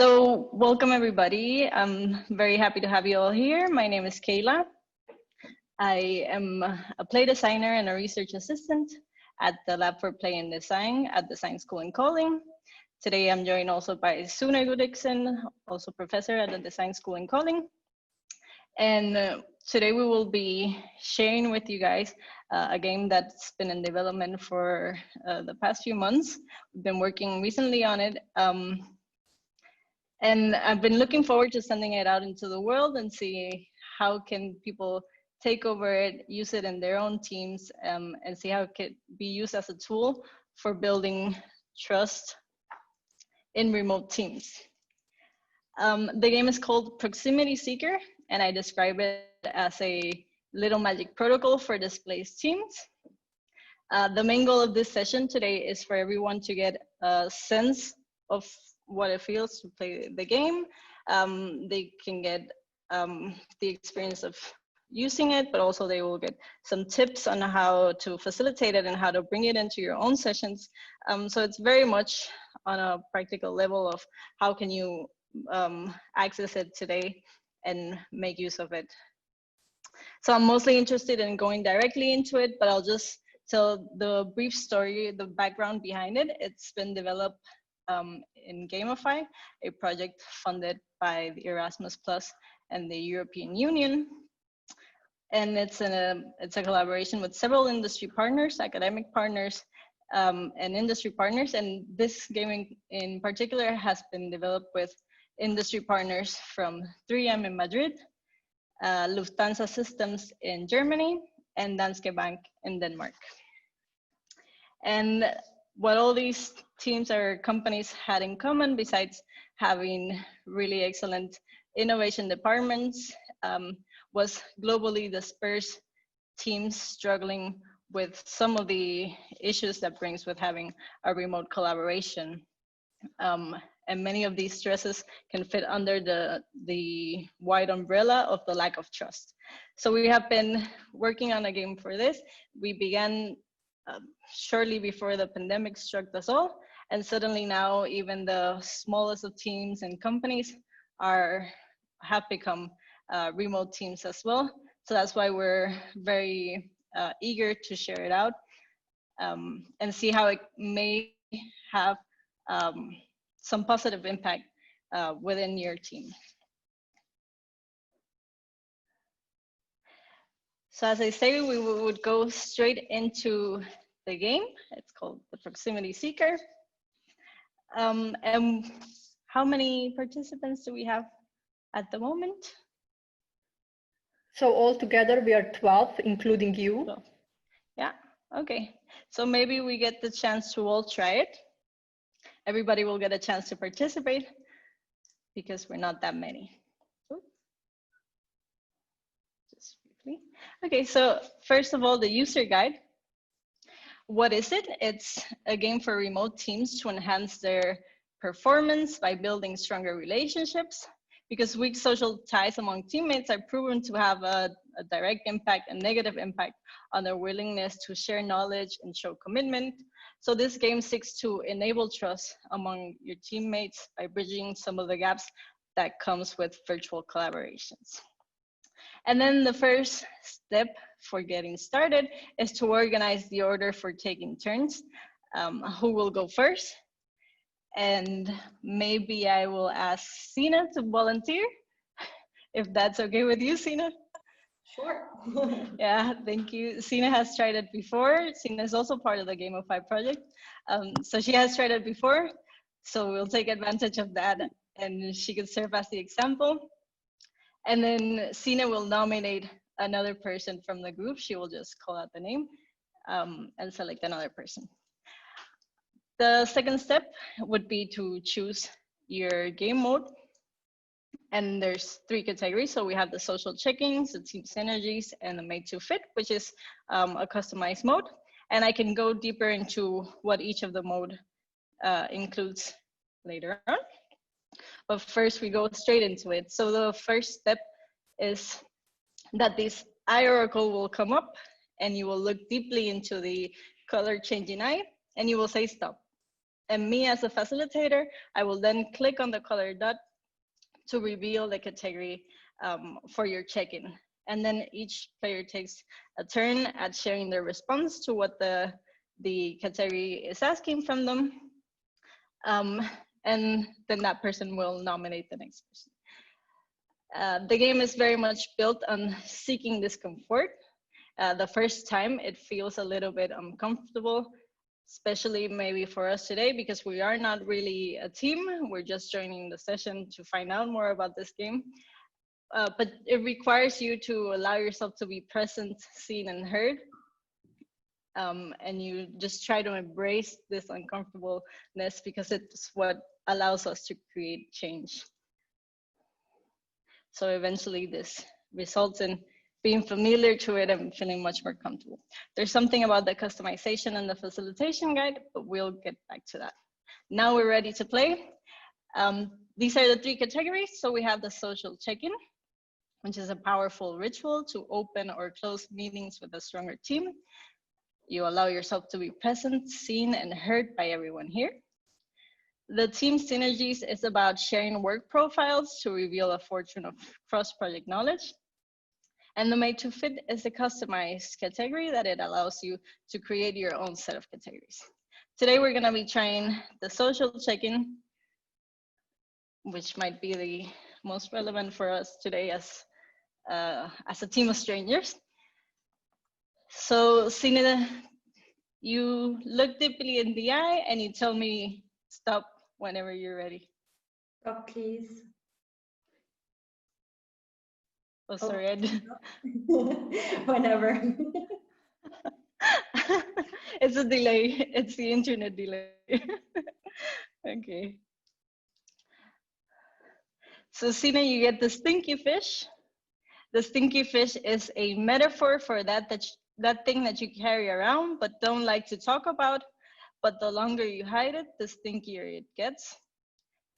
So welcome everybody. I'm very happy to have you all here. My name is Kayla. I am a play designer and a research assistant at the Lab for Play and Design at Design School in Kolding. Today I'm joined also by Sune Gudiksen, also professor at the Design School in Kolding. And today we will be sharing with you guys a game that's been in development for the past few months. We've been working recently on it. And I've been looking forward to sending it out into the world and see how can people take over it, use it in their own teams, and see how it could be used as a tool for building trust in remote teams. The game is called Proximity Seeker, and I describe it as a little magic protocol for displaced teams. The main goal of this session today is for everyone to get a sense of what it feels to play the game. They can get the experience of using it, but also they will get some tips on how to facilitate it and how to bring it into your own sessions. So it's very much on a practical level of how can you access it today and make use of it. So I'm mostly interested in going directly into it, but I'll just tell the brief story, the background behind it. It's been developed in GAMIFY, a project funded by the Erasmus and the European Union. And it's a collaboration with several industry partners, academic partners, and industry partners. And this game in particular has been developed with industry partners from therein in Madrid, Lufthansa Systems in Germany, and Danske Bank in Denmark. And what all these teams or companies had in common, besides having really excellent innovation departments, was globally dispersed teams struggling with some of the issues that brings with having a remote collaboration. And many of these stresses can fit under the wide umbrella of the lack of trust. So we have been working on a game for this. We began shortly before the pandemic struck us all, and suddenly now even the smallest of teams and companies have become remote teams as well. So that's why we're very eager to share it out and see how it may have some positive impact within your team. So as I say, we would go straight into the game. It's called the Proximity Seeker. And how many participants do we have at the moment? So altogether we are 12, including you. 12. Yeah, okay. So maybe we get the chance to all try it. Everybody will get a chance to participate because we're not that many. Just briefly. Okay, so first of all, the user guide. What is it? It's a game for remote teams to enhance their performance by building stronger relationships, because weak social ties among teammates are proven to have a direct impact and negative impact on their willingness to share knowledge and show commitment. So this game seeks to enable trust among your teammates by bridging some of the gaps that comes with virtual collaborations. And then the first step for getting started is to organize the order for taking turns. Who will go first? And maybe I will ask Sina to volunteer, if that's okay with you, Sina. Sure. Yeah, thank you. Sina has tried it before. Sina is also part of the GAMIFY project. So she has tried it before. So we'll take advantage of that and she can serve as the example. And then Sina will nominate another person from the group. She will just call out the name and select another person. The second step would be to choose your game mode. And there's 3 categories. So we have the social check-ins, the team synergies, and the made to fit, which is a customized mode. And I can go deeper into what each of the mode includes later on. But first we go straight into it. So the first step is that this eye oracle will come up and you will look deeply into the color changing eye and you will say stop. And me as a facilitator, I will then click on the color dot to reveal the category for your check-in. And then each player takes a turn at sharing their response to what the category is asking from them. And then that person will nominate the next person. The game is very much built on seeking discomfort. The first time it feels a little bit uncomfortable, especially maybe for us today, because we are not really a team. We're just joining the session to find out more about this game. But it requires you to allow yourself to be present, seen, and heard. And you just try to embrace this uncomfortableness because it's what allows us to create change. So eventually this results in being familiar to it and feeling much more comfortable. There's something about the customization and the facilitation guide, but we'll get back to that. Now we're ready to play. These are the 3 categories. So we have the social check-in, which is a powerful ritual to open or close meetings with a stronger team. You allow yourself to be present, seen, and heard by everyone here. The team Synergies is about sharing work profiles to reveal a fortune of cross-project knowledge. And the Made to Fit is a customized category that it allows you to create your own set of categories. Today, we're gonna be trying the social check-in, which might be the most relevant for us today as a team of strangers. So, Sine, you look deeply in the eye and you tell me stop whenever you're ready. Stop, please. Oh, sorry, I did. Whenever. It's a delay. It's the internet delay. Okay. So, Sina, you get the stinky fish. The stinky fish is a metaphor for that thing that you carry around but don't like to talk about. But the longer you hide it, the stinkier it gets.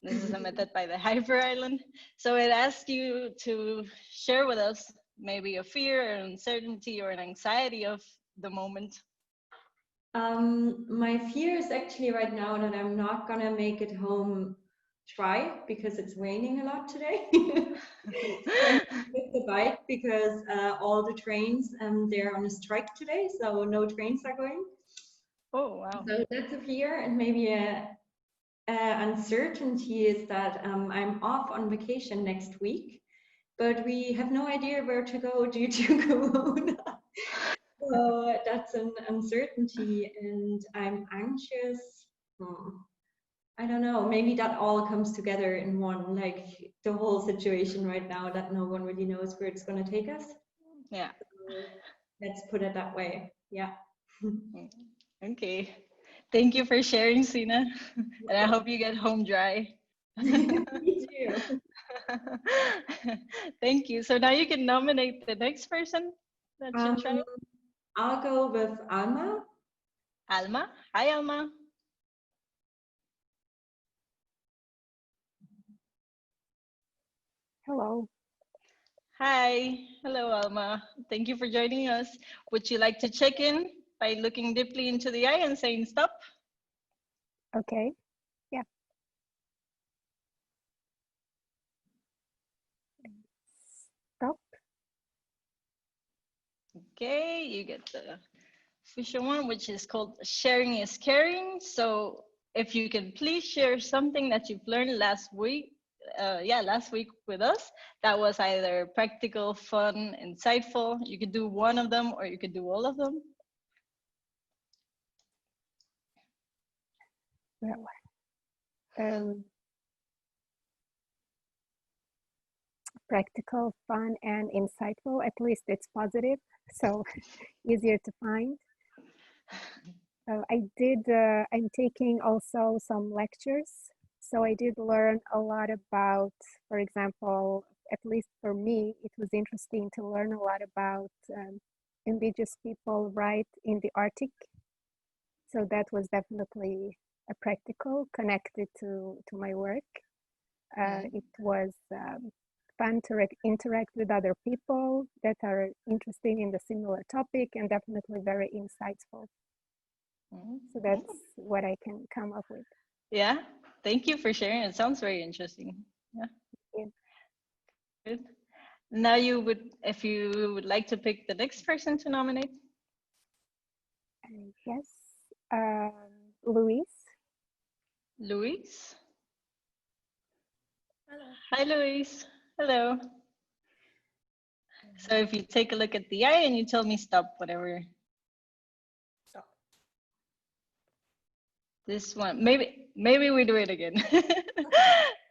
This is a method by the Hyper Island. So it asks you to share with us maybe a fear, an uncertainty, or an anxiety of the moment. My fear is actually right now that I'm not gonna make it home dry because it's raining a lot today. So I'm with the bike because all the trains they're on a strike today, so no trains are going. Oh wow! So that's a fear, and maybe a uncertainty is that I'm off on vacation next week, but we have no idea where to go due to Corona. So that's an uncertainty, and I'm anxious. I don't know, maybe that all comes together in one, like the whole situation right now that no one really knows where it's going to take us. Yeah. So let's put it that way. Yeah. Okay. Thank you for sharing, Sina. And I hope you get home dry. Me too. Thank you. So now you can nominate the next person that should try it. I'll go with Alma. Alma. Hi, Alma. Hello. Hi. Hello, Alma. Thank you for joining us. Would you like to check in by looking deeply into the eye and saying stop? Okay. Yeah. Stop. Okay, you get the official one, which is called Sharing is Caring. So if you can please share something that you've learned last week with us, that was either practical, fun, insightful. You could do one of them or you could do all of them. Well, practical, fun, and insightful. At least it's positive, so easier to find. I'm taking also some lectures. So I did learn a lot about, for example, at least for me, it was interesting to learn a lot about indigenous people right in the Arctic. So that was definitely a practical connected to my work. It was fun to interact with other people that are interested in the similar topic and definitely very insightful. So that's what I can come up with. Yeah, thank you for sharing. It sounds very interesting. Yeah. Yeah. Good. Now you would, if you would like to pick the next person to nominate. Yes, Louise. Louise. Hello. Hi, Louise. Hello. So if you take a look at the eye and you tell me stop, whatever. Stop. This one, maybe we do it again.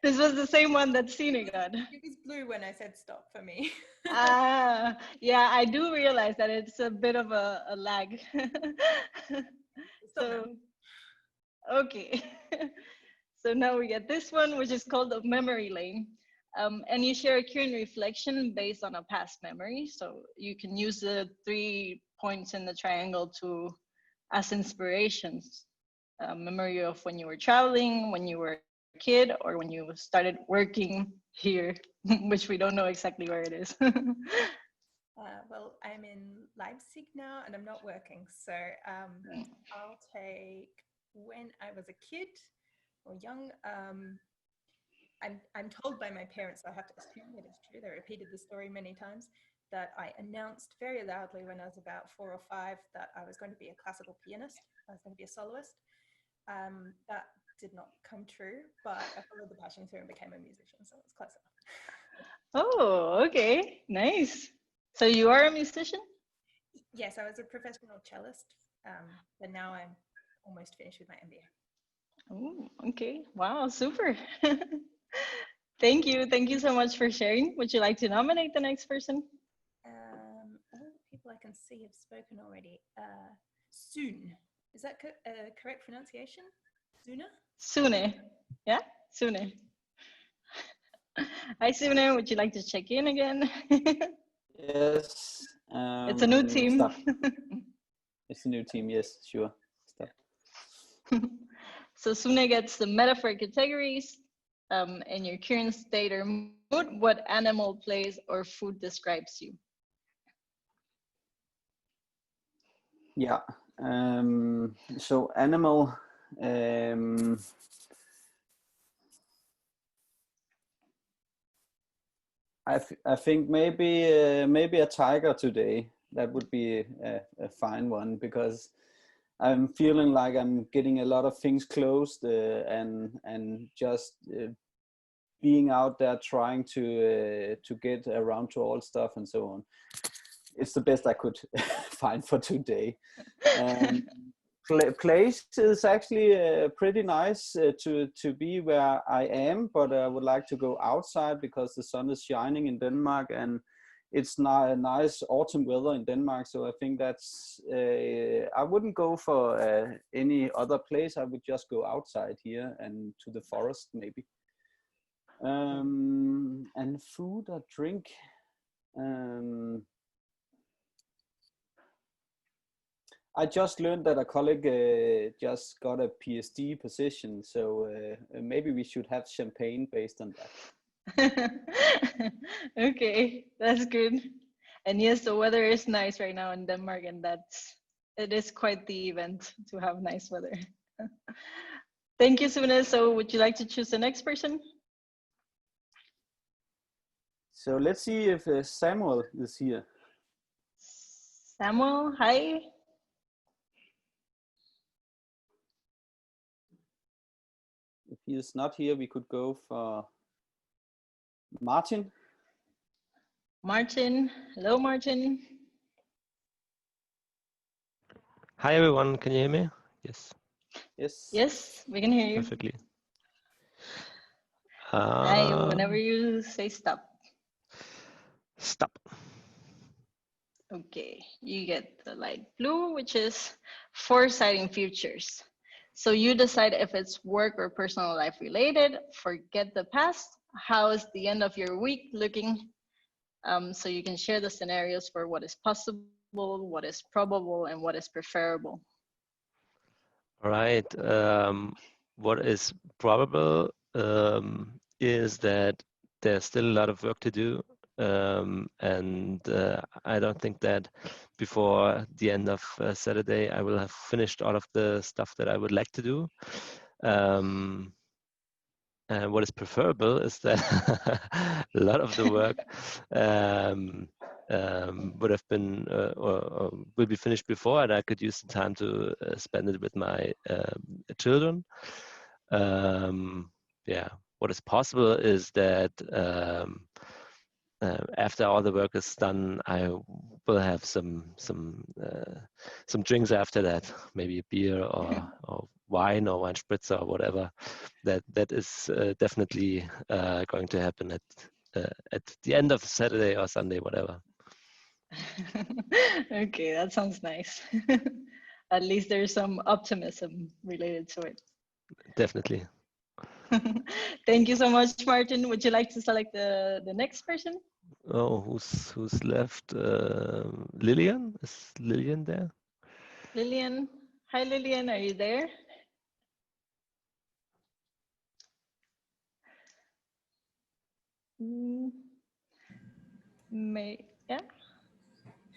This was the same one that Sina got. It was blue when I said stop for me. Ah, yeah, I do realize that it's a bit of a lag. Stop So, now. okay. So now we get this one, which is called a memory lane. And you share a current reflection based on a past memory. So you can use the 3 points in the triangle to as inspirations. A memory of when you were traveling, when you were a kid, or when you started working here, which we don't know exactly where it is. Well, I'm in Leipzig now and I'm not working. So I'll take when I was a kid or young. I'm told by my parents, I have to assume it is true, they repeated the story many times, that I announced very loudly when I was about 4 or 5 that I was going to be a classical pianist. I was going to be a soloist. That did not come true, but I followed the passion through and became a musician, so it's close enough. Oh, okay, nice. So you are a musician? Yes, I was a professional cellist, but now I'm almost finished with my MBA. Oh, okay. Wow, super. Thank you so much for sharing. Would you like to nominate the next person? All the people I can see have spoken already. Soon. Is that correct pronunciation? Sooner? Sune. Yeah, Sune. Hi, Sune. Would you like to check in again? Yes. It's a new team. Stop. It's a new team. Yes, sure. Stop. So Sune gets the metaphor categories. In your current state or mood, what animal, place, or food describes you? Yeah. So animal. I think maybe a tiger today. That would be a fine one, because I'm feeling like I'm getting a lot of things closed and just being out there trying to get around to all stuff and so on. It's the best I could find for today. Place is actually pretty nice to be where I am, but I would like to go outside because the sun is shining in Denmark and it's not a nice autumn weather in Denmark. So I think that's, I wouldn't go for any other place. I would just go outside here and to the forest maybe. And food or drink. I just learned that a colleague just got a PhD position, so maybe we should have champagne based on that. Okay, that's good. And yes, the weather is nice right now in Denmark, and it is quite the event to have nice weather. Thank you, Sune. So would you like to choose the next person? So let's see if Samuel is here. Samuel, hi. If he is not here, we could go for Martin. Martin, hello, Martin. Hi everyone, can you hear me? Yes. Yes. Yes, we can hear you. Perfectly. Hi, whenever you say stop. Stop. Okay, you get the light blue, which is foresighting futures. So you decide if it's work or personal life related, forget the past. How is the end of your week looking? So you can share the scenarios for what is possible, what is probable, and what is preferable. All right. What is probable is that there's still a lot of work to do. And I don't think that before the end of Saturday, I will have finished all of the stuff that I would like to do. And what is preferable is that a lot of the work would have been or will be finished before, and I could use the time to spend it with my children. Yeah, what is possible is that after all the work is done, I will have some drinks after that, maybe a beer or wine or wine spritzer or whatever. That is definitely going to happen at the end of Saturday or Sunday, whatever. Okay, that sounds nice. At least there's some optimism related to it. Definitely. Thank you so much, Martin. Would you like to select the next person? Oh, who's left? Lillian? Is Lillian there? Lillian. Hi, Lillian. Are you there? Yeah.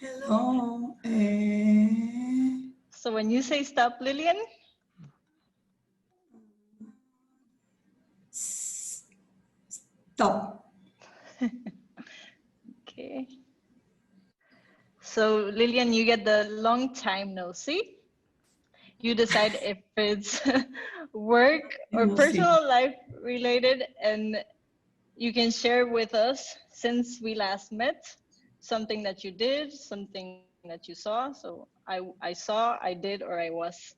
Hello. So when you say stop, Lillian? Stop. Okay. So Lillian, you get the long time no see. You decide if it's work or personal life related, and you can share with us since we last met something that you did, something that you saw. So I saw, I did, or I was.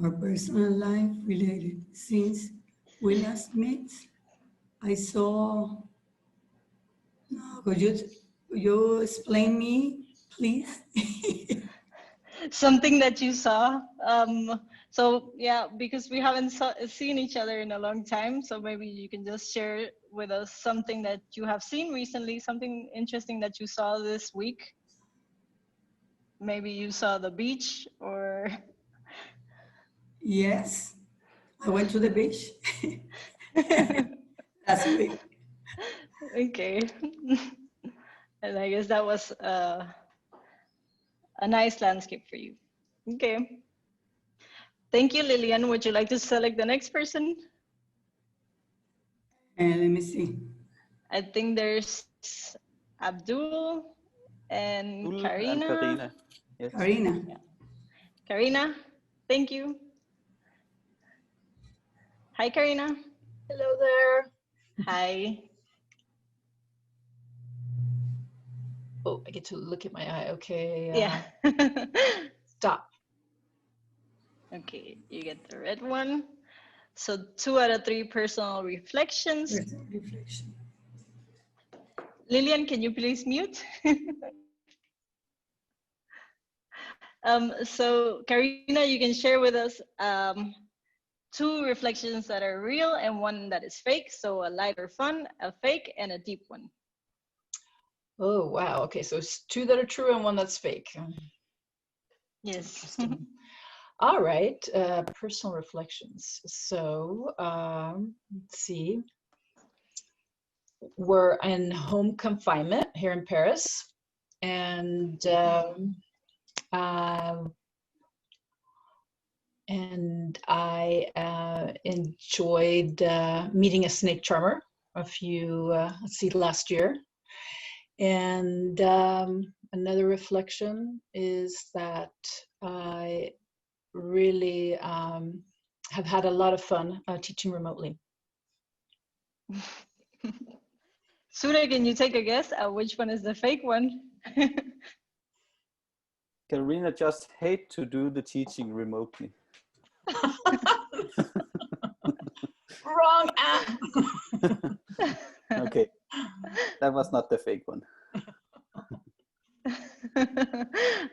Our personal life related. Since we last met, I saw. No, could you explain me, please? Something that you saw. So yeah, because we haven't seen each other in a long time, so maybe you can just share with us something that you have seen recently, something interesting that you saw this week. Maybe you saw the beach or... Yes, I went to the beach last week. Okay. And I guess that was a nice landscape for you. Okay. Thank you, Lillian. Would you like to select the next person? And let me see. I think there's Abdul and Karina. And Karina. Yes. Karina. Yeah. Karina, thank you. Hi, Karina. Hello there. Hi. Oh, I get to look at my eye. Okay. Yeah. Stop. Okay, you get the red one. So 2 out of 3 personal reflections. Personal reflection. Lillian, can you please mute? So Karina, you can share with us 2 reflections that are real and 1 that is fake. So a light or fun, a fake, and a deep one. Oh, wow. Okay, so it's 2 that are true and 1 that's fake. Yes. All right, personal reflections. So let's see. We're in home confinement here in Paris, and I enjoyed meeting a snake charmer last year. And another reflection is that I really have had a lot of fun teaching remotely. Sura, can you take a guess at which one is the fake one? Karina just hate to do the teaching remotely. Wrong. Okay, that was not the fake one.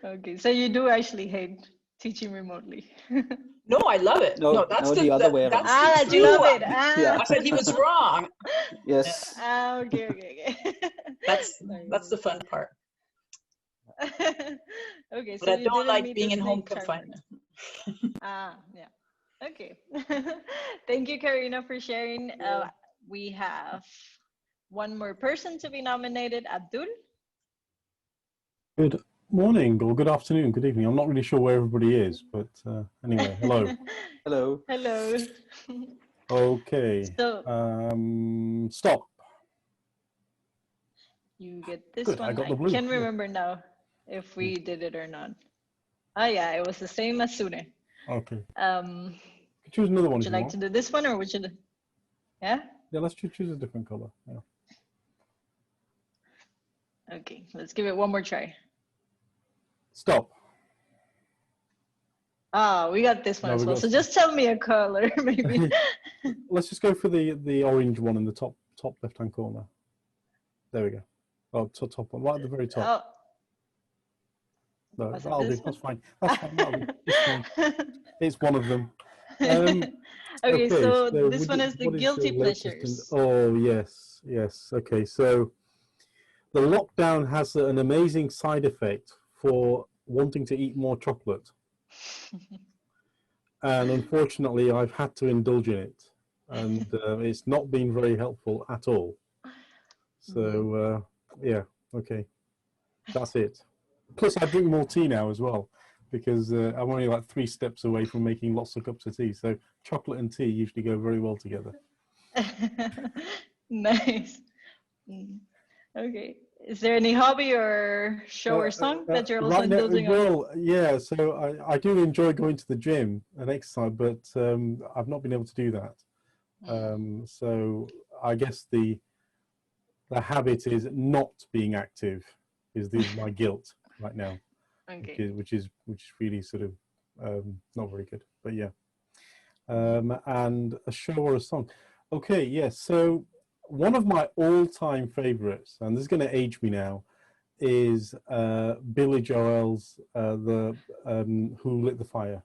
Okay, so you do actually hate teaching remotely. No, I love it. No, that's the other way around. That you love it. I said he was wrong. Yes. Okay. That's the fun part. Okay, but so I you don't didn't like meet being the in home snake charmer. confinement. Yeah. Okay. Thank you, Karina, for sharing. We have 1 more person to be nominated, Abdul. Good morning or good afternoon, good evening. I'm not really sure where everybody is, but anyway, hello. Hello. Hello. Okay. So Stop. you get this Good, one. I got the blue. Can't Yeah. remember now if we did it or not. Oh yeah, it was the same as Sune. Okay. Um, Choose another one would if you you like to want. do this one or would you? Yeah. Yeah, let's choose a different color. Yeah. Okay, let's give it one more try. Stop. Ah, we got this one No, as we well. got So just tell me a color, maybe. Let's just go for the orange one in the top left-hand corner. There we go. Oh, top one, right at the very top. Oh, No, was it that'll do. this That's one? fine. That's fine. That'll do. It's fine. It's one of them. Okay, Okay, so so this one is the what is guilty your latest pleasures. oh, yes, yes. Okay, so the lockdown has an amazing side effect for wanting to eat more chocolate. And unfortunately, I've had to indulge in it. And it's not been very helpful at all. So, yeah, okay. That's it. Plus, I drink more tea now as well, because I'm only like 3 steps away from making lots of cups of tea. So chocolate and tea usually go very well together. Nice. Okay. Is there any hobby or show or song that you're also Right now, indulging on? well, yeah. So I do enjoy going to the gym and exercise, but I've not been able to do that. So I guess the habit is not being active is my guilt right now. Okay. which is really sort of not very good, but yeah. And a show or a song. Okay, yes. So one of my all-time favorites, and this is going to age me now, is Billy Joel's the Who Lit the Fire.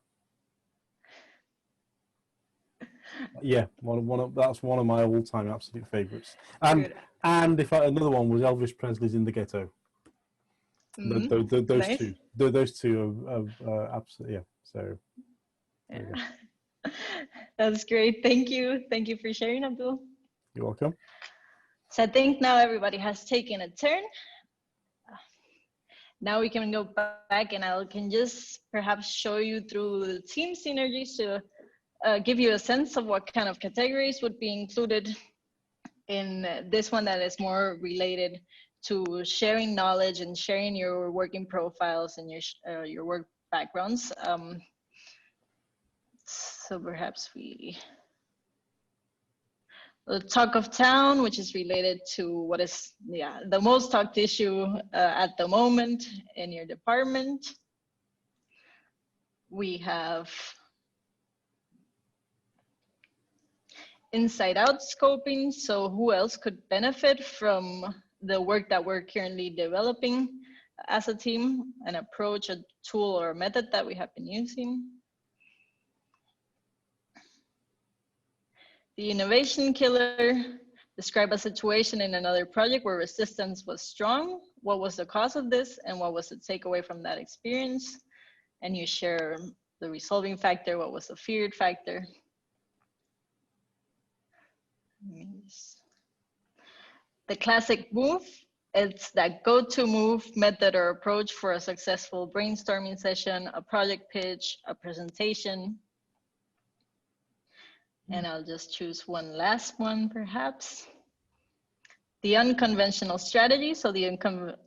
Yeah, that's one of my all-time absolute favorites. And if another one was Elvis Presley's In the Ghetto. Those Nice. two, those two are absolutely, yeah. So there you go. That's great. Thank you for sharing, Abdul. You're welcome. So I think now everybody has taken a turn. Now we can go back and I can just perhaps show you through the team synergies to give you a sense of what kind of categories would be included in this one that is more related to sharing knowledge and sharing your working profiles and your work backgrounds. So perhaps the talk of town, which is related to what is the most talked issue at the moment in your department. We have inside out scoping, so who else could benefit from the work that we're currently developing as a team, an approach, a tool, or a method that we have been using. The innovation killer, describe a situation in another project where resistance was strong. What was the cause of this and what was the takeaway from that experience? And you share the resolving factor, what was the feared factor. The classic move, it's that go-to move, method, or approach for a successful brainstorming session, a project pitch, a presentation. And I'll just choose one last one, perhaps. The unconventional strategy, so the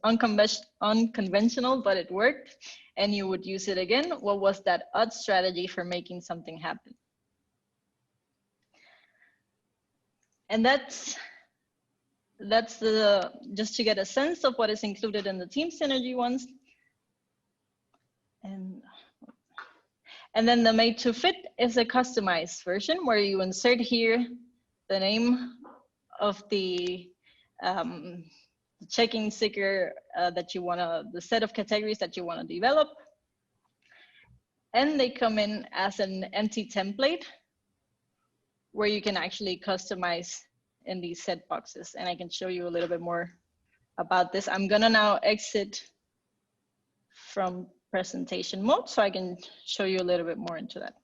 unconventional, but it worked, and you would use it again. What was that odd strategy for making something happen? And that's just to get a sense of what is included in the team synergy ones. And then the made to fit is a customized version where you insert here the name of the checking sticker that you the set of categories that you want to develop. And they come in as an empty template where you can actually customize in these set boxes. And I can show you a little bit more about this. I'm gonna now exit from presentation mode so I can show you a little bit more into that.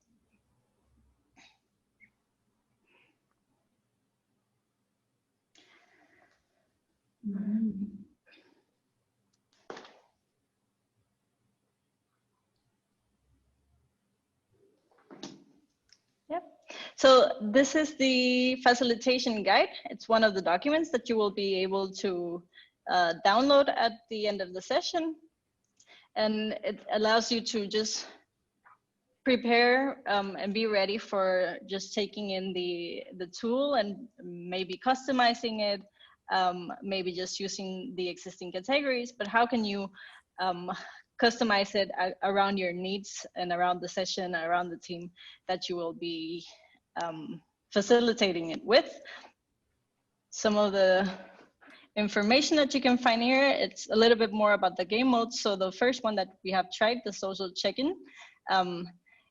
So this is the facilitation guide. It's one of the documents that you will be able to download at the end of the session. And it allows you to just prepare and be ready for just taking in the tool and maybe customizing it, maybe just using the existing categories, but how can you customize it around your needs and around the session, around the team that you will be facilitating it with. Some of the information that you can find here, it's a little bit more about the game modes. So the first one that we have tried, the social check-in,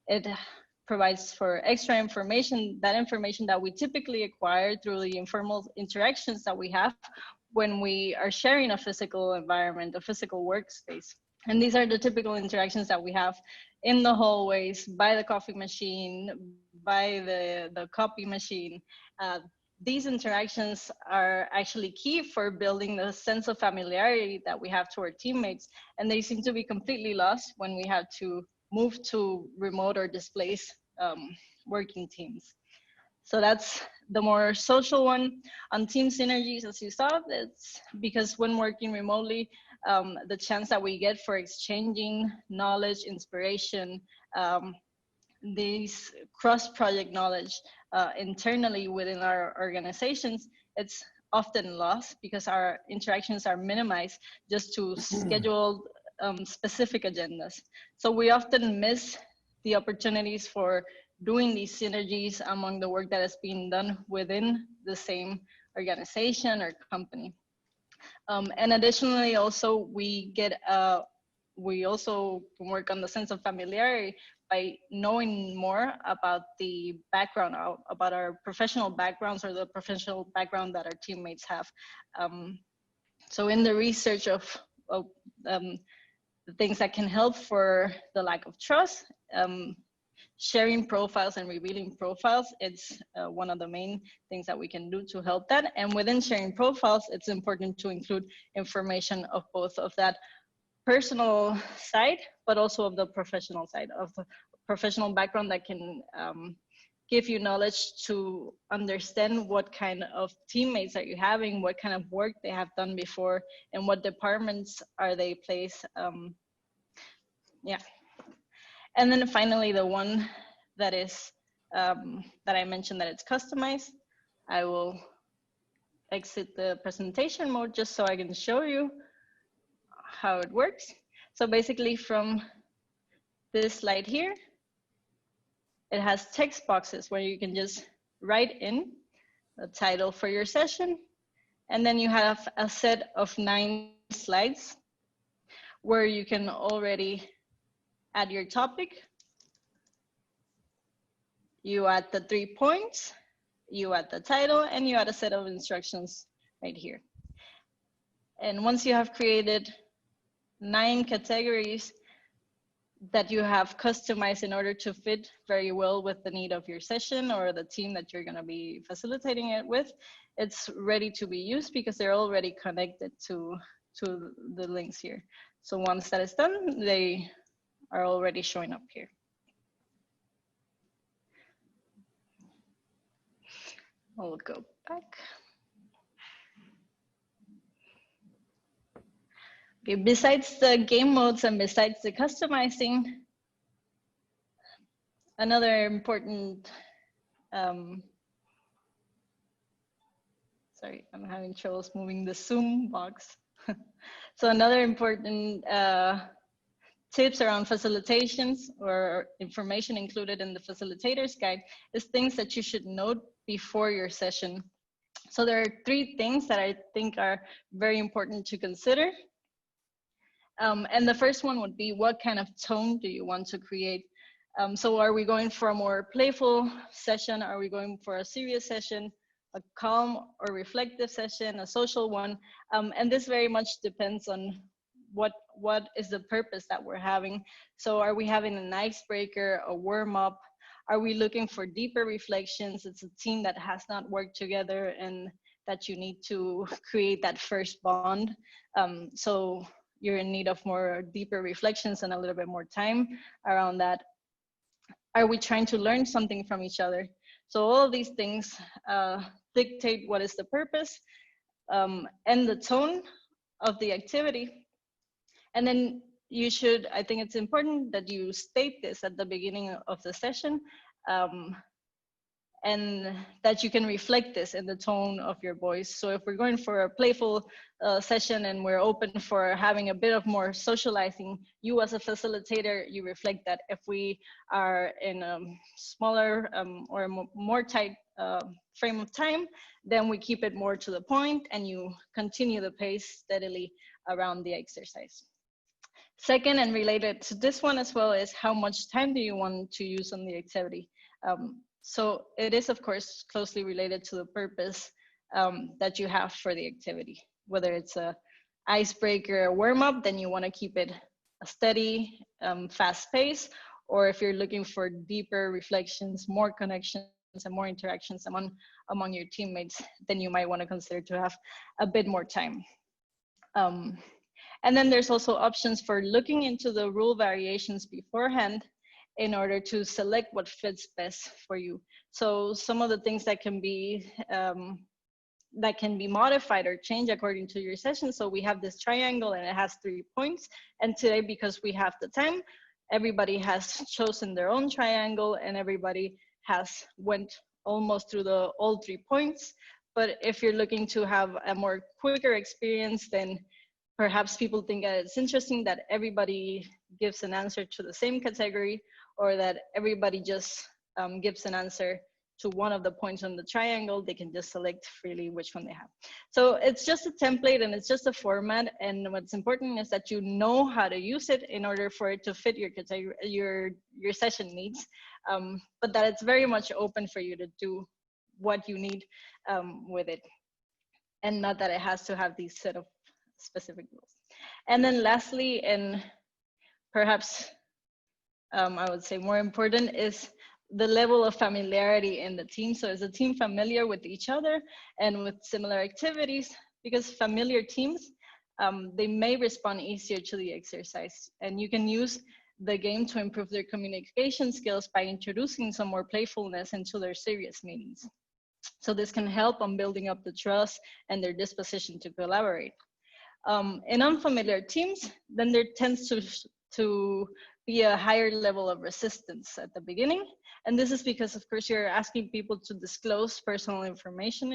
it provides for extra information, that information that we typically acquire through the informal interactions that we have when we are sharing a physical environment, a physical workspace. And these are the typical interactions that we have in the hallways, by the coffee machine, by the copy machine. These interactions are actually key for building the sense of familiarity that we have to our teammates, and they seem to be completely lost when we have to move to remote or displaced working teams. So that's the more social one. On team synergies, as you saw, it's because when working remotely, the chance that we get for exchanging knowledge, inspiration, these cross-project knowledge internally within our organizations, it's often lost because our interactions are minimized just to schedule specific agendas. So we often miss the opportunities for doing these synergies among the work that is being done within the same organization or company. And additionally, also we also can work on the sense of familiarity by knowing more about the background, about our professional backgrounds or the professional background that our teammates have. So in the research of the things that can help for the lack of trust, sharing profiles and revealing profiles, it's one of the main things that we can do to help that. And within sharing profiles, it's important to include information of both of that personal side, but also of the professional side, of the professional background that can give you knowledge to understand what kind of teammates are you having, what kind of work they have done before, and what departments are they placed. Yeah. And then finally, the one that is, that I mentioned that it's customized, I will exit the presentation mode just so I can show you how it works. So basically from this slide here, it has text boxes where you can just write in the title for your session. And then you have a set of 9 slides where you can already add your topic. You add the 3 points, you add the title, and you add a set of instructions right here. And once you have created 9 categories that you have customized in order to fit very well with the need of your session or the team that you're going to be facilitating it with, it's ready to be used because they're already connected to the links here. So once that is done, they are already showing up here. I'll go back. Okay, besides the game modes and besides the customizing, another important, sorry, I'm having troubles moving the Zoom box. So another important tips around facilitations or information included in the facilitator's guide is things that you should note before your session. So there are 3 things that I think are very important to consider. And the first one would be, what kind of tone do you want to create? So are we going for a more playful session? Are we going for a serious session, a calm or reflective session, a social one? And this very much depends on what is the purpose that we're having. So are we having an icebreaker, a warm up? Are we looking for deeper reflections? It's a team that has not worked together and that you need to create that first bond. So you're in need of more deeper reflections and a little bit more time around that. Are we trying to learn something from each other? So all of these things dictate what is the purpose and the tone of the activity. And then you should, I think it's important that you state this at the beginning of the session, and that you can reflect this in the tone of your voice. So if we're going for a playful session and we're open for having a bit of more socializing, you as a facilitator, you reflect that. If we are in a smaller or a more tight frame of time, then we keep it more to the point and you continue the pace steadily around the exercise. Second, and related to this one as well, is how much time do you want to use on the activity? So it is, of course, closely related to the purpose that you have for the activity. Whether it's a icebreaker, a warm-up, then you want to keep it a steady, fast pace. Or if you're looking for deeper reflections, more connections, and more interactions among your teammates, then you might want to consider to have a bit more time. And then there's also options for looking into the rule variations beforehand in order to select what fits best for you. So some of the things that can be modified or changed according to your session. So we have this triangle and it has 3 points. And today, because we have the time, everybody has chosen their own triangle and everybody has went almost through all 3 points. But if you're looking to have a more quicker experience, then perhaps people think that it's interesting that everybody gives an answer to the same category, or that everybody just gives an answer to one of the points on the triangle. They can just select freely which one they have. So it's just a template and it's just a format. And what's important is that you know how to use it in order for it to fit your category, your session needs, but that it's very much open for you to do what you need with it, and not that it has to have these set of specific rules. And then lastly, and perhaps I would say more important, is the level of familiarity in the team. So is the team familiar with each other and with similar activities? Because familiar teams, they may respond easier to the exercise, and you can use the game to improve their communication skills by introducing some more playfulness into their serious meetings. So this can help on building up the trust and their disposition to collaborate. In unfamiliar teams, then there tends to be a higher level of resistance at the beginning. And this is because, of course, you're asking people to disclose personal information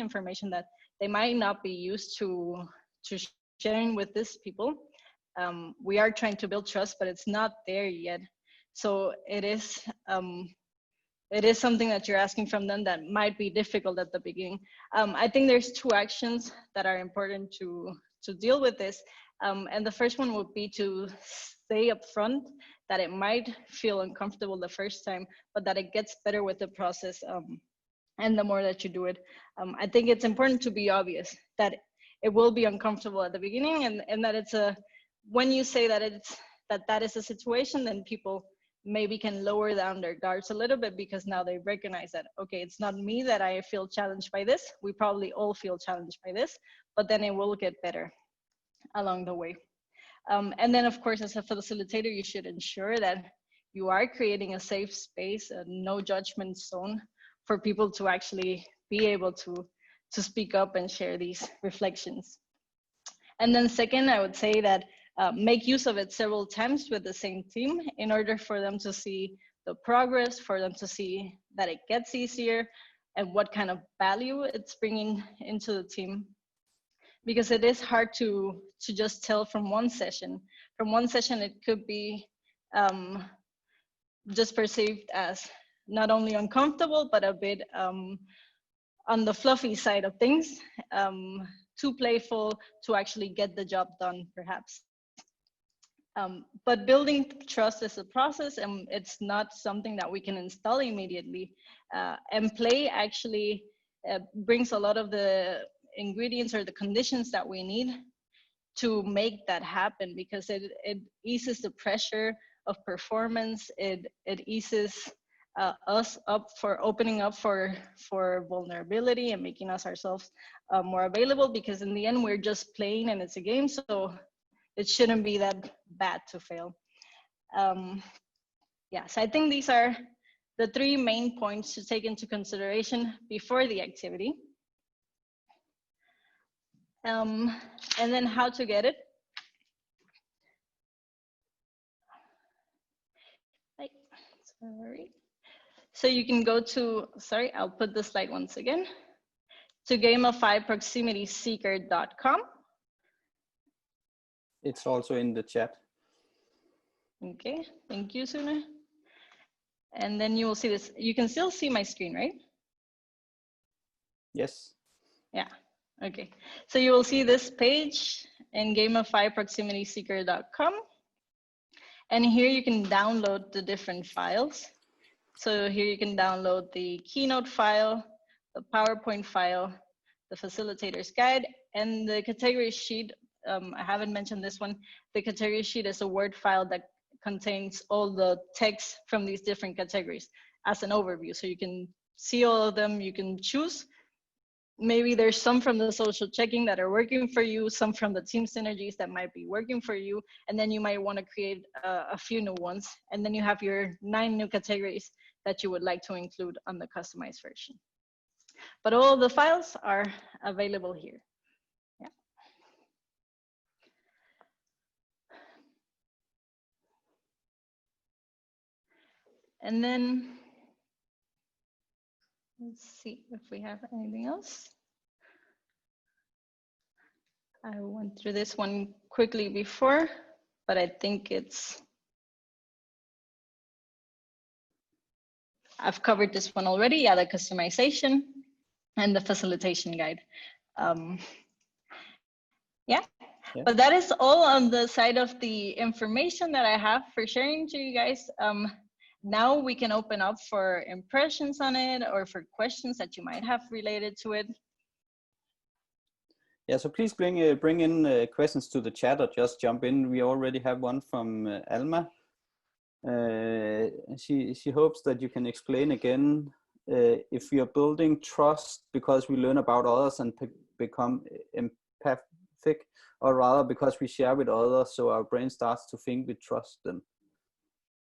that they might not be used to sharing with these people. We are trying to build trust, but it's not there yet. So it is something that you're asking from them that might be difficult at the beginning. I think there's 2 actions that are important to deal with this. And the first one would be to say up front that it might feel uncomfortable the first time, but that it gets better with the process. And the more that you do it, I think it's important to be obvious that it will be uncomfortable at the beginning, and that it's when you say that that is a situation, then people maybe can lower down their guards a little bit, because now they recognize that, okay, it's not me that I feel challenged by this. We probably all feel challenged by this, but then it will get better along the way. And then, of course, as a facilitator, you should ensure that you are creating a safe space, a no judgment zone for people to actually be able to speak up and share these reflections. And then second, I would say that make use of it several times with the same team in order for them to see the progress, for them to see that it gets easier and what kind of value it's bringing into the team. Because it is hard to just tell from one session. From one session, it could be just perceived as not only uncomfortable, but a bit on the fluffy side of things, too playful to actually get the job done, perhaps. But building trust is a process, and it's not something that we can install immediately. And play actually brings a lot of the ingredients or the conditions that we need to make that happen, because it eases the pressure of performance. It eases us up for opening up for vulnerability and making us ourselves more available, because in the end we're just playing and it's a game, so it shouldn't be that bad to fail. Yeah, so I think these are the 3 main points to take into consideration before the activity. And then how to get it. Sorry. So you can go to, sorry, I'll put the slide once again, to gamifyproximityseeker.com. It's also in the chat. Okay, thank you, Sune. And then you will see this. You can still see my screen, right? Yes. Yeah, okay. So you will see this page in gamifyproximityseeker.com. And here you can download the different files. So here you can download the Keynote file, the PowerPoint file, the facilitator's guide, and the category sheet. I haven't mentioned this one. The category sheet is a Word file that contains all the text from these different categories as an overview. So you can see all of them, you can choose. Maybe there's some from the social checking that are working for you, some from the team synergies that might be working for you, and then you might want to create a few new ones. And then you have your 9 new categories that you would like to include on the customized version. But all of the files are available here. Yeah. And then let's see if we have anything else. I went through this one quickly before, but I think I've covered this one already. Yeah, the customization and the facilitation guide. Yeah, but that is all on the side of the information that I have for sharing to you guys. Now we can open up for impressions on it or for questions that you might have related to it. Yeah, so please bring in questions to the chat or just jump in. We already have one from Alma. She hopes that you can explain again if we are building trust because we learn about others and become empathic, or rather because we share with others, so our brain starts to think we trust them.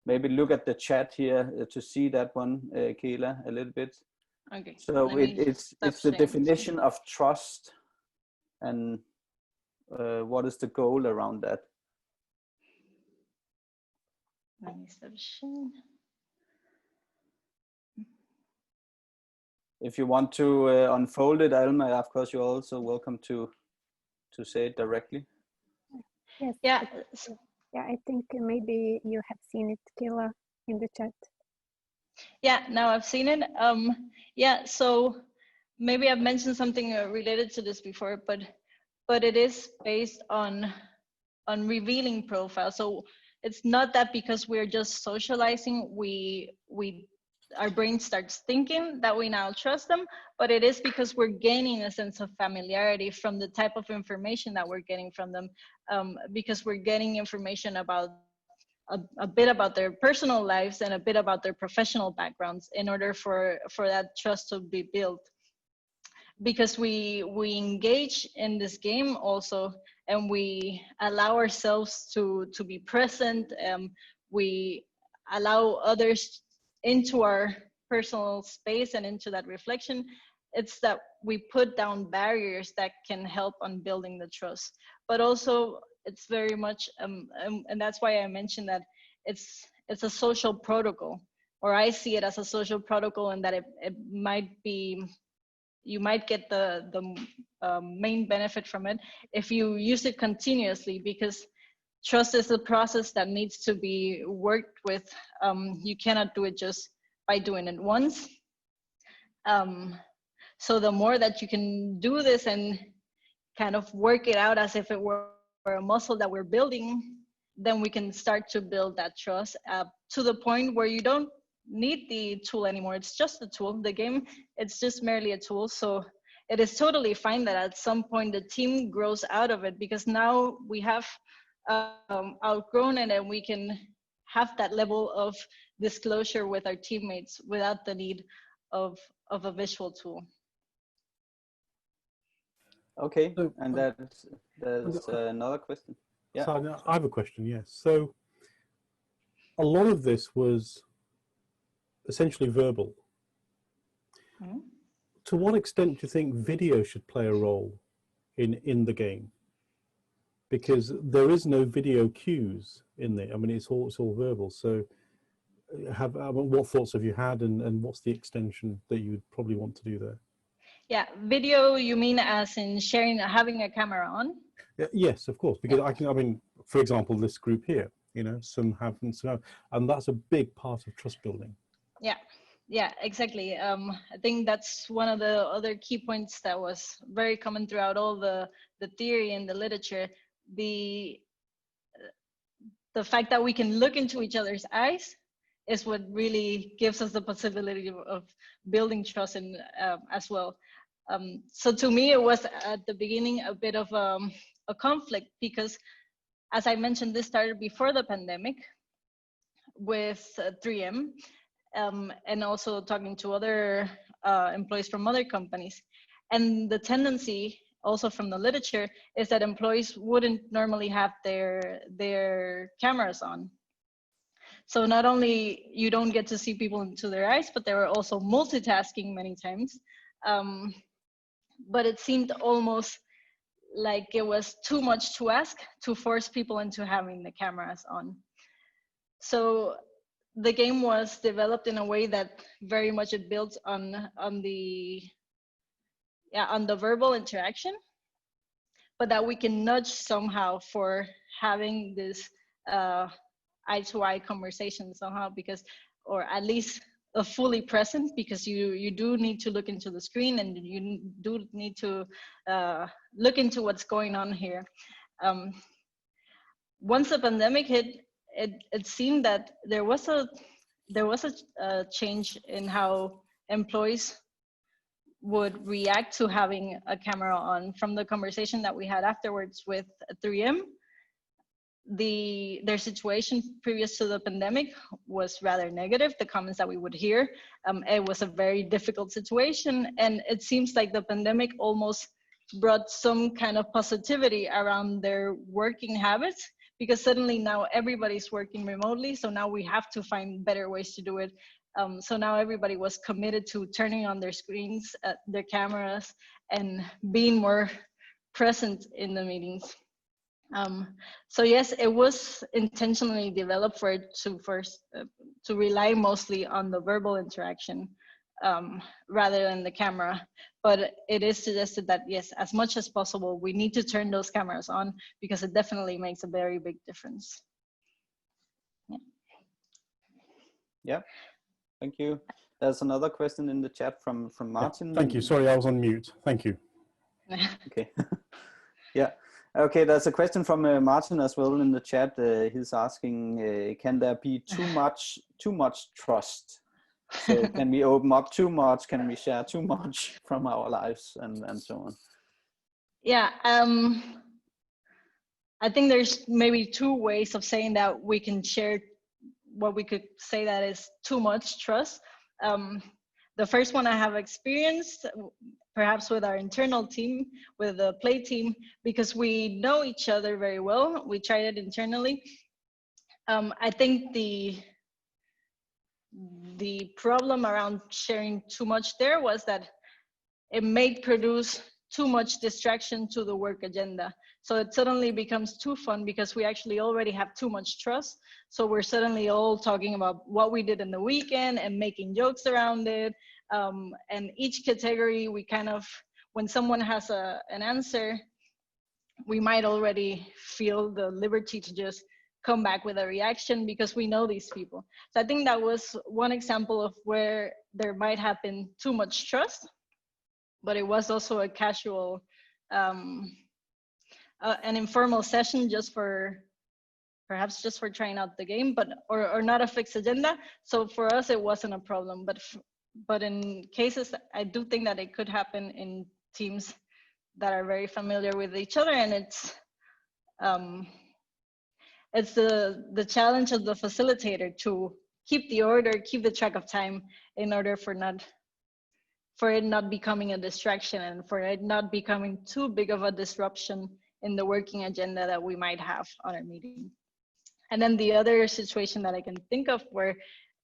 Maybe look at the chat here to see that one, Kayla, a little bit. Okay. So it's the definition of trust, and what is the goal around that? Let me stop sharing. If you want to unfold it, Alma, of course, you're also welcome to say it directly. Yes. Yeah. Yeah, I think maybe you have seen it, Kayla, in the chat. Yeah, now I've seen it. Yeah, so maybe I've mentioned something related to this before, but it is based on revealing profiles. So it's not that because we're just socializing, our brain starts thinking that we now trust them, but it is because we're gaining a sense of familiarity from the type of information that we're getting from them, because we're getting information about a bit about their personal lives and a bit about their professional backgrounds in order for that trust to be built. Because we engage in this game also, and we allow ourselves to be present. We allow others into our personal space and into that reflection. It's that we put down barriers that can help on building the trust. But also it's very much, and that's why I mentioned that it's a social protocol, or I see it as a social protocol, and that it might be, you might get the main benefit from it if you use it continuously, because trust is a process that needs to be worked with. You cannot do it just by doing it once. So the more that you can do this and kind of work it out as if it were a muscle that we're building, then we can start to build that trust to the point where you don't need the tool anymore. It's just a tool. The game, it's just merely a tool. So it is totally fine that at some point the team grows out of it, because now we have outgrown it, and we can have that level of disclosure with our teammates without the need of a visual tool. Okay, and there's another question. Yeah. So I have a question, yes. So a lot of this was essentially verbal. Mhm. To what extent do you think video should play a role in the game? Because there is no video cues in there. I mean, it's all verbal. So, what thoughts have you had, and what's the extension that you'd probably want to do there? Yeah, video, you mean as in sharing, having a camera on? Yes, of course. Because I mean, for example, this group here, you know, some haven't, some have, and that's a big part of trust building. Yeah, exactly. I think that's one of the other key points that was very common throughout all the theory and the literature. The fact that we can look into each other's eyes is what really gives us the possibility of building trust in, as well. So to me, it was at the beginning a bit of a conflict, because as I mentioned, this started before the pandemic with 3M, and also talking to other employees from other companies. And the tendency also from the literature is that employees wouldn't normally have their cameras on. So not only you don't get to see people into their eyes, but they were also multitasking many times. But it seemed almost like it was too much to ask to force people into having the cameras on. So the game was developed in a way that very much it builds on the verbal interaction, but that we can nudge somehow for having this eye-to-eye conversation somehow, because, or at least fully present, because you do need to look into the screen, and you do need to look into what's going on here. Once the pandemic hit, it seemed that there was a change in how employees would react to having a camera on. From the conversation that we had afterwards with 3M, their situation previous to the pandemic was rather negative. The comments that we would hear, it was a very difficult situation, and it seems like the pandemic almost brought some kind of positivity around their working habits, because suddenly now everybody's working remotely, so now we have to find better ways to do it. So now everybody was committed to turning on their screens, their cameras, and being more present in the meetings. So yes, it was intentionally developed for it to rely mostly on the verbal interaction rather than the camera. But it is suggested that yes, as much as possible, we need to turn those cameras on, because it definitely makes a very big difference. Yeah, thank you. There's another question in the chat from Martin. Thank you. Sorry, I was on mute. Thank you. Okay. Yeah. Okay, there's a question from Martin as well in the chat. He's asking, can there be too much trust? So can we open up too much? Can we share too much from our lives and so on? Yeah, I think there's maybe two ways of saying that we can share what we could say that is too much trust. The first one I have experienced, perhaps with our internal team, with the play team, because we know each other very well. We tried it internally. I think the problem around sharing too much there was that it may produce too much distraction to the work agenda. So it suddenly becomes too fun, because we actually already have too much trust. So we're suddenly all talking about what we did in the weekend and making jokes around it. And each category, we kind of, when someone has an answer, we might already feel the liberty to just come back with a reaction, because we know these people. So I think that was one example of where there might have been too much trust, but it was also a casual, an informal session just for, perhaps just for trying out the game, but or not a fixed agenda. So for us, it wasn't a problem. But in cases, I do think that it could happen in teams that are very familiar with each other, and it's the challenge of the facilitator to keep the order, keep the track of time, in order for it not becoming a distraction, and for it not becoming too big of a disruption in the working agenda that we might have on our meeting. And then the other situation that I can think of where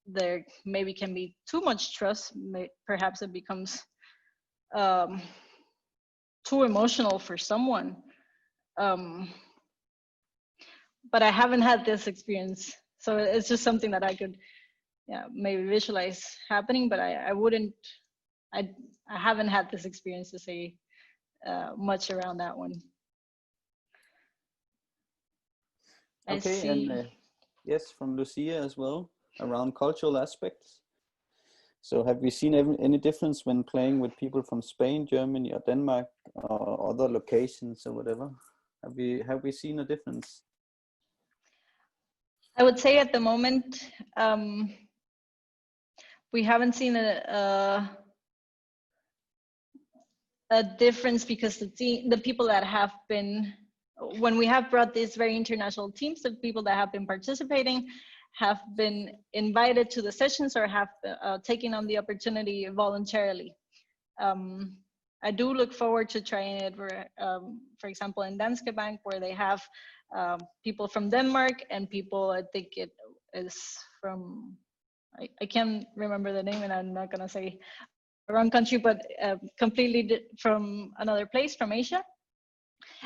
there maybe can be too much trust. Perhaps it becomes too emotional for someone. But I haven't had this experience, so it's just something that I could, maybe visualize happening. But I haven't had this experience to say much around that one. Okay, and yes, from Lucia as well, around cultural aspects. So have we seen any difference when playing with people from Spain, Germany, or Denmark, or other locations or whatever? Have we seen a difference? I would say at the moment, we haven't seen a difference, because the people that have been, when we have brought these very international teams, the people that have been participating have been invited to the sessions or have taken on the opportunity voluntarily. I do look forward to trying it, for example, in Danske Bank, where they have people from Denmark and people, I think it is from, I can't remember the name and I'm not gonna say the wrong country, but completely from another place, from Asia.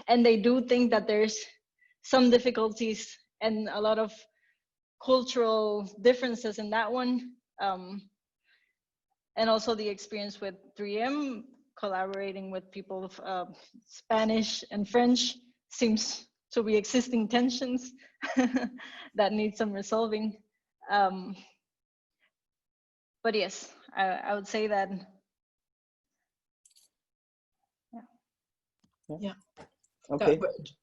And they do think that there's some difficulties and a lot of cultural differences in that one. And also the experience with 3M, collaborating with people of Spanish and French, seems to be existing tensions that need some resolving. But yes, I would say that. Yeah. Okay.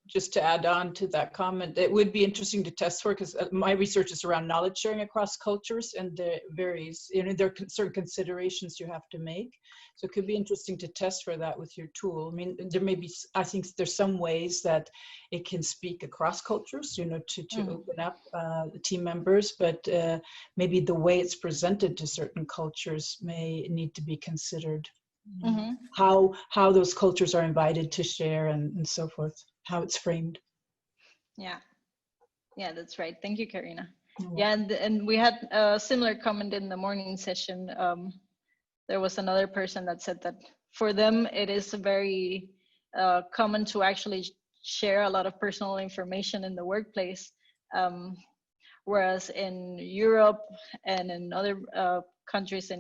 Just to add on to that comment, it would be interesting to test for, because my research is around knowledge sharing across cultures, and there varies, there are certain considerations you have to make. So it could be interesting to test for that with your tool. I mean, there may be, I think there's some ways that it can speak across cultures, to open up the team members, but maybe the way it's presented to certain cultures may need to be considered. Mm-hmm. How those cultures are invited to share and so forth, how it's framed. Yeah, that's right. Thank you, Karina. Yeah, and we had a similar comment in the morning session. There was another person that said that for them it is very common to actually share a lot of personal information in the workplace, whereas in Europe and in other countries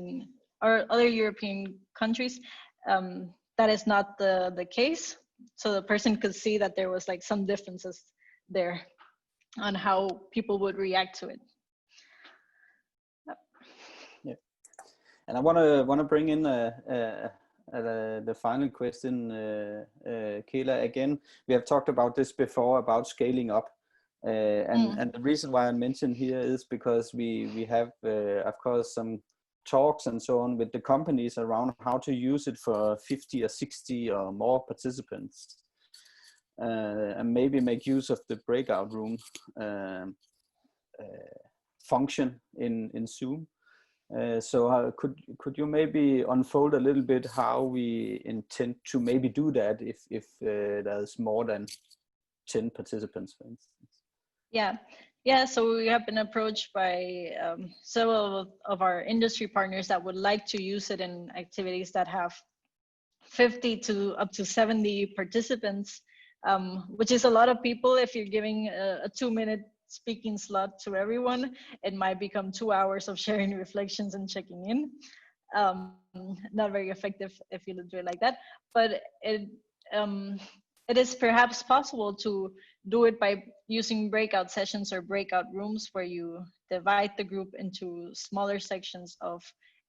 or other European countries, that is not the case. So the person could see that there was like some differences there on how people would react to it. Yeah, and I want to bring in the final question, Kela. Again, we have talked about this before, about scaling up, and the reason why I mentioned here is because we have of course some talks and so on with the companies around how to use it for 50 or 60 or more participants, and maybe make use of the breakout room function in Zoom. So could you maybe unfold a little bit how we intend to maybe do that if there's more than 10 participants, for instance? Yeah, so we have been approached by several of our industry partners that would like to use it in activities that have 50 to up to 70 participants, which is a lot of people. If you're giving a 2-minute speaking slot to everyone, it might become 2 hours of sharing reflections and checking in. Not very effective if you do it like that, but it is perhaps possible to do it by using breakout sessions or breakout rooms, where you divide the group into smaller sections of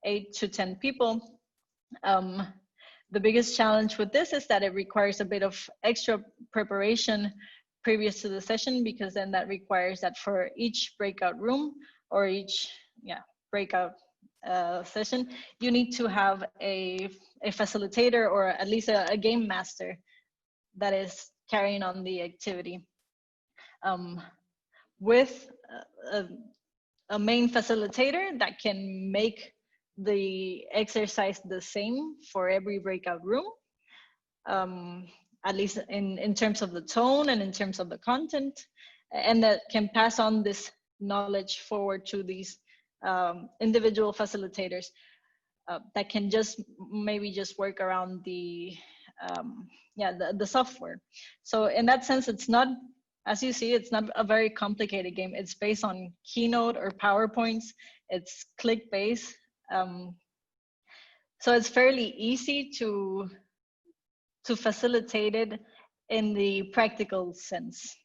8 to 10 people. The biggest challenge with this is that it requires a bit of extra preparation previous to the session, because then that requires that for each breakout room or each breakout session, you need to have a facilitator or at least a game master that is carrying on the activity, with a main facilitator that can make the exercise the same for every breakout room, at least in terms of the tone and in terms of the content, and that can pass on this knowledge forward to these individual facilitators that can just maybe just work around the software. So in that sense, it's not, as you see, it's not a very complicated game. It's based on Keynote or PowerPoints. It's click-based. So it's fairly easy to facilitate it in the practical sense.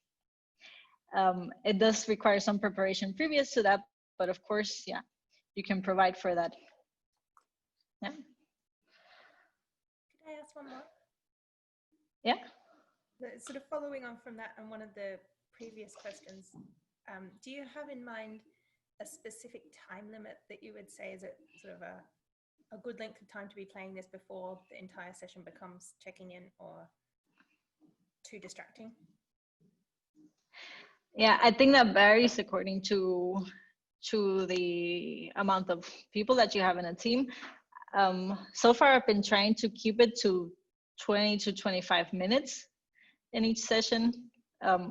It does require some preparation previous to that, but of course, yeah, you can provide for that. Yeah. Could I ask one more? Yeah. Sort of following on from that and one of the previous questions, do you have in mind a specific time limit that you would say is it sort of a good length of time to be playing this before the entire session becomes checking in or too distracting? Yeah, I think that varies according to the amount of people that you have in a team. So far, I've been trying to keep it to 20 to 25 minutes in each session,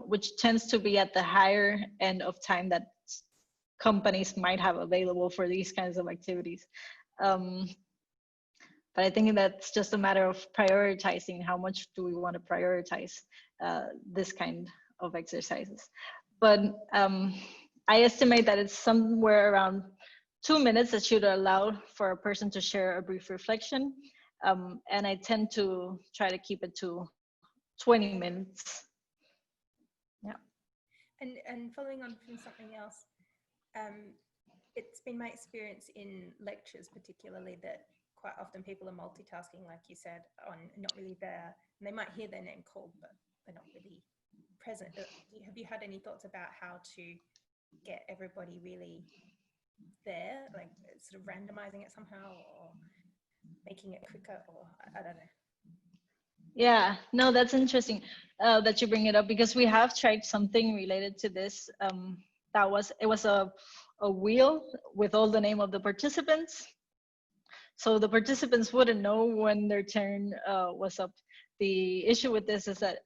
which tends to be at the higher end of time that companies might have available for these kinds of activities. But I think that's just a matter of prioritizing. How much do we want to prioritize this kind of exercises? But I estimate that it's somewhere around 2 minutes that should allow for a person to share a brief reflection. And I tend to try to keep it to 20 minutes. Yeah. And following on from something else, it's been my experience in lectures particularly that quite often people are multitasking, like you said, on not really there, and they might hear their name called, but they're not really present. Have you had any thoughts about how to get everybody really there, like sort of randomizing it somehow or making it quicker, or I don't know? Yeah, no, that's interesting that you bring it up, because we have tried something related to this. It was a wheel with all the name of the participants. So the participants wouldn't know when their turn was up. The issue with this is that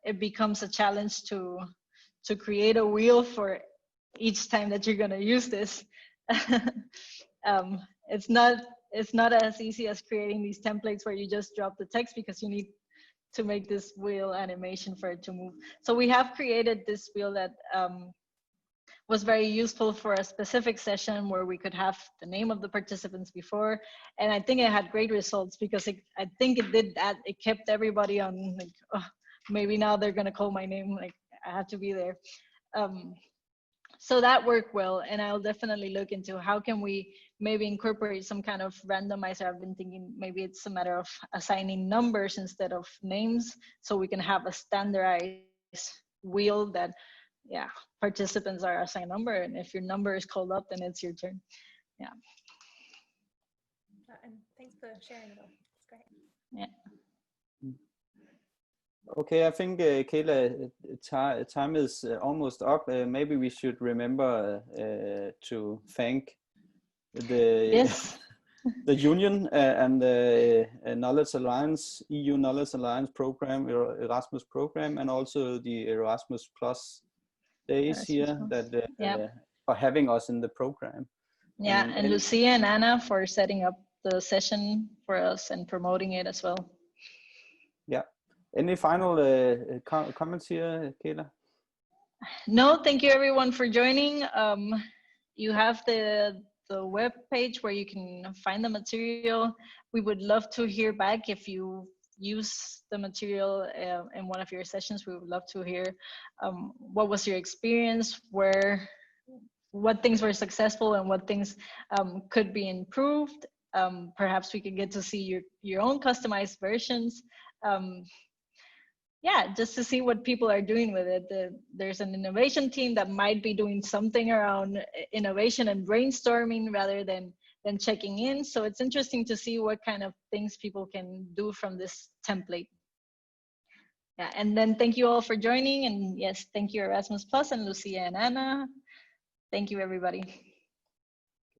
it becomes a challenge to create a wheel for each time that you're gonna use this. It's not as easy as creating these templates where you just drop the text, because you need to make this wheel animation for it to move. So we have created this wheel that was very useful for a specific session where we could have the name of the participants before. And I think it had great results, because I think it did that. It kept everybody on, like, oh, maybe now they're gonna call my name, like I have to be there. So that worked well, and I'll definitely look into how can we maybe incorporate some kind of randomizer. I've been thinking maybe it's a matter of assigning numbers instead of names, so we can have a standardized wheel that, yeah, participants are assigned a number, and if your number is called up, then it's your turn. Yeah. And thanks for sharing it all. It's great. Yeah. Okay, I think Kayla, time is almost up. Maybe we should remember to thank the the union and the Knowledge Alliance, EU Knowledge Alliance program, Erasmus program, and also the Erasmus Plus days here that for having us in the program. Yeah, and Lucia and Anna for setting up the session for us and promoting it as well. Yeah. Any final comments here, Kayla? No, thank you everyone for joining. You have the web page where you can find the material. We would love to hear back if you use the material in one of your sessions. We would love to hear what was your experience, what things were successful and what things could be improved. Perhaps we could get to see your own customized versions. Yeah, just to see what people are doing with it. There's an innovation team that might be doing something around innovation and brainstorming rather than checking in. So it's interesting to see what kind of things people can do from this template. Yeah, and then thank you all for joining. And yes, thank you Erasmus Plus and Lucia and Anna. Thank you, everybody.